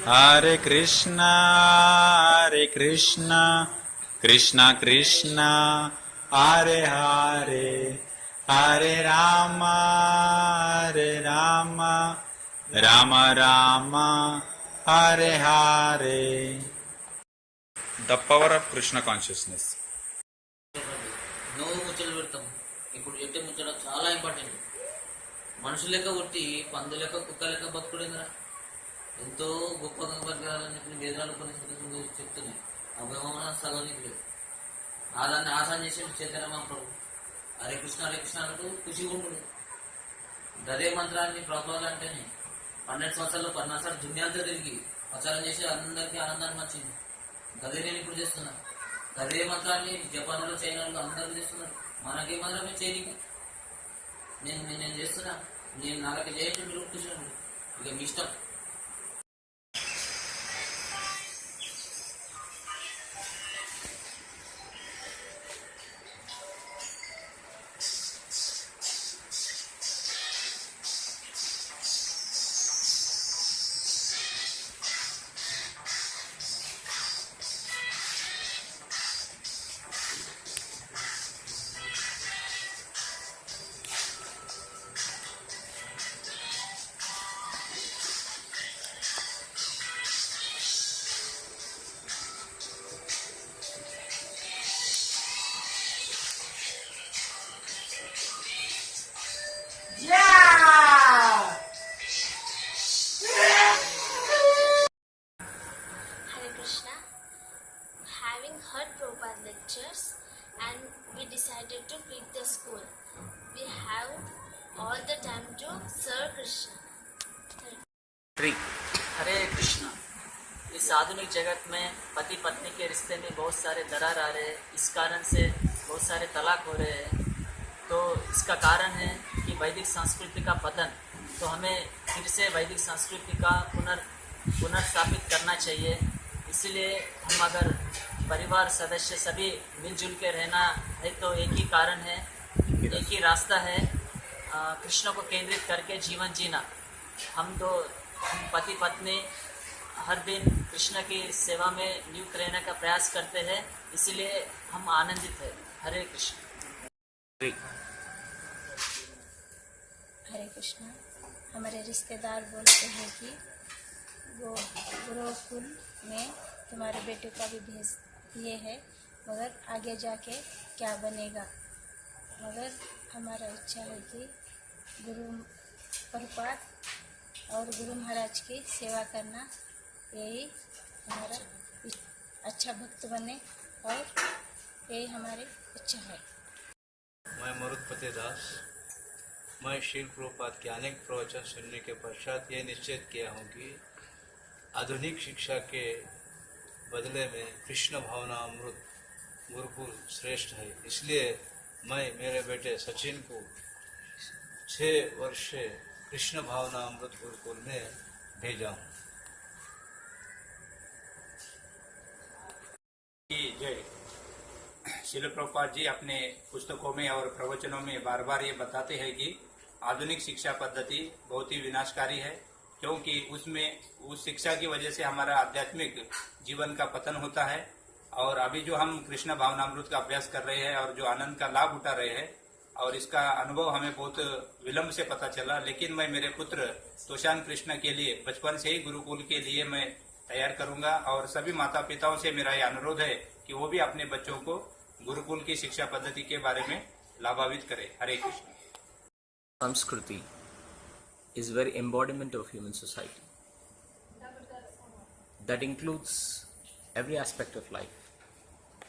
Hare Krishna Krishna Krishna Hare Hare Hare Ram Ram Ram Hare Hare. The power of Krishna consciousness. నువ్వు ముచ్చలు పెడతాం. ఇప్పుడు చెప్పే ముచ్చట చాలా ఇంపార్టెంట్. మనుషు లెక్క కొట్టి పందు లెక్క కుక్క లెక్క బతుకుడేంద్రా. ఎంతో గొప్పగా బతకాలని చెప్పిన వేదాలు కొన్ని చెప్తున్నాయి. అభిమాన సగం లేదు. ఆదాన్ని ఆసాన్ చేసి చైతన్య మహాప్రభు హరే కృష్ణ అంటూ ఖుషిగా ఉంటుంది. గదే మంత్రాన్ని ప్రభుత్వాలు అంటేనే 12 సంవత్సరాల్లో 14 సార్లు దునియాలతో తిరిగి ప్రచారం చేసి అందరికీ ఆనందాన్ని వచ్చింది. గదే నేను ఇప్పుడు చేస్తున్నా. గదే మంత్రాన్ని జపాన్లో చైనాలో అందరూ చేస్తున్నారు. మనకే మాత్రమే చేయడానికి నేను చేస్తున్నా. నేను నాలుగు చేయండి, మీరు కూర్చోండి, ఇక మీ ఇష్టం. Having heard Prabhupada lectures, and we decided to quit the school. We have all the time to serve Krishna. हरे कृष्णा. इस आधुनिक जगत में पति पत्नी के रिश्ते में बहुत सारे दरार आ रहे हैं. इस कारण से बहुत सारे तलाक हो रहे हैं. तो इसका कारण है कि वैदिक संस्कृति का पतन. तो हमें फिर से वैदिक संस्कृति का पुनर्स्थापित करना चाहिए. इसलिए हम अगर परिवार सदस्य सभी मिलजुल के रहना है तो एक ही कारण है, एक ही रास्ता है, कृष्ण को केंद्रित करके जीवन जीना. हम पति पत्नी हर दिन कृष्ण की सेवा में नियुक्त रहने का प्रयास करते हैं. इसलिए हम आनंदित हैं. हरे कृष्ण. हरे कृष्ण. हमारे रिश्तेदार बोलते हैं कि वो गुरुकुल में तुम्हारे बेटे का भी भेज दिए है, मगर आगे जाके क्या बनेगा. मगर हमारा इच्छा है कि गुरु प्रभुपाद और गुरु महाराज की सेवा करना, यही हमारा अच्छा भक्त बने और यही हमारी इच्छा है. मैं मरुतपति दास. मैं श्रील प्रभुपाद के अनेक प्रवचन सुनने के पश्चात ये निश्चित किया हूँ कि आधुनिक शिक्षा के बदले में कृष्ण भावना अमृत गुरुकुल श्रेष्ठ है. इसलिए मैं मेरे बेटे सचिन को 6 वर्ष से कृष्ण भावना अमृत गुरुकुल में भेजा हूँ. जय. श्रील प्रभुपाद जी अपने पुस्तकों में और प्रवचनों में बार बार ये बताते हैं कि आधुनिक शिक्षा पद्धति बहुत ही विनाशकारी है, क्योंकि उसमें उस शिक्षा की वजह से हमारा आध्यात्मिक जीवन का पतन होता है. और अभी जो हम कृष्ण भावनामृत का अभ्यास कर रहे हैं और जो आनंद का लाभ उठा रहे हैं, और इसका अनुभव हमें बहुत विलंब से पता चला, लेकिन मैं मेरे पुत्र तोशान कृष्ण के लिए बचपन से ही गुरुकुल के लिए मैं तैयार करूंगा. और सभी माता पिताओं से मेरा ये अनुरोध है कि वो भी अपने बच्चों को गुरुकुल की शिक्षा पद्धति के बारे में लाभान्वित करें. हरे Krishna. Sanskriti is very embodiment of human society. That includes every aspect of life,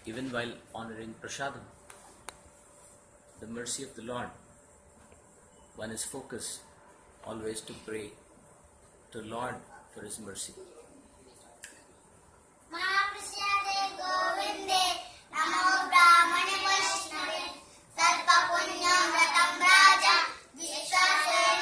even while honoring prasadam, the mercy of the Lord. One is focused always to pray to Lord for His mercy. सर्प पुण्यम व्रतम राजा विश्वासेन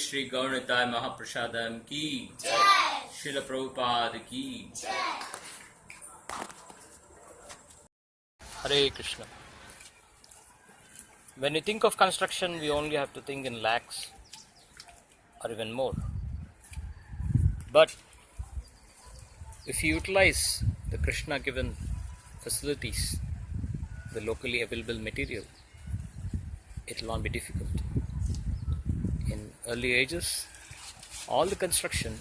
श्री गौरताय महाप्रसादम की श्रील प्रभुपाद की Hare Krishna. When we think of construction, we only have to think in lakhs or even more. But if you utilize the Krishna given facilities, the locally available material, it will not be difficult. In early ages, all the construction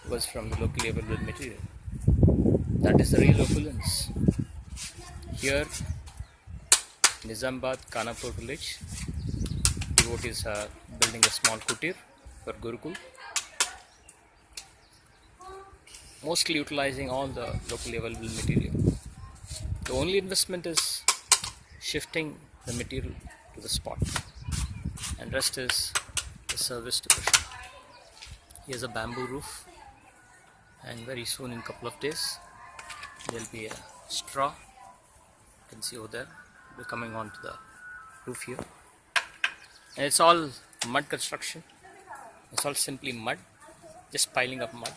was from the locally available material. That is the real opulence. Here, Nizamabad, Kanapur village, devotees are building a small kutir for Gurukul, mostly utilizing all the locally available material. The only investment is shifting the material to the spot, and rest is the service to Krishna. Here's a bamboo roof, and very soon, in a couple of days, there will be a straw. You can see over there, we're coming onto the roof here, and it's all mud construction. It's all simply mud, just piling up mud.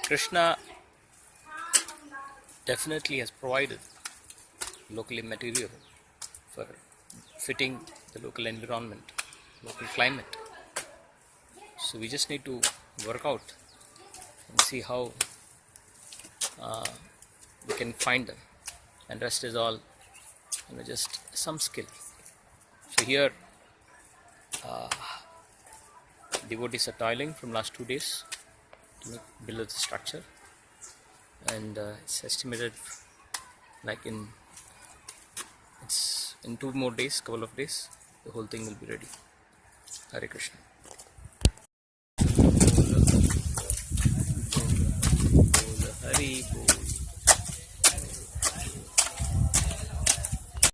Krishna definitely has provided locally material for fitting the local environment, local climate. So we just need to work out and see how we can find them, and rest is all just some skill. So here devotees are toiling from last 2 days to build the structure, and it's estimated like in 2 more days, couple of days, the whole thing will be ready. Hare Krishna. Hari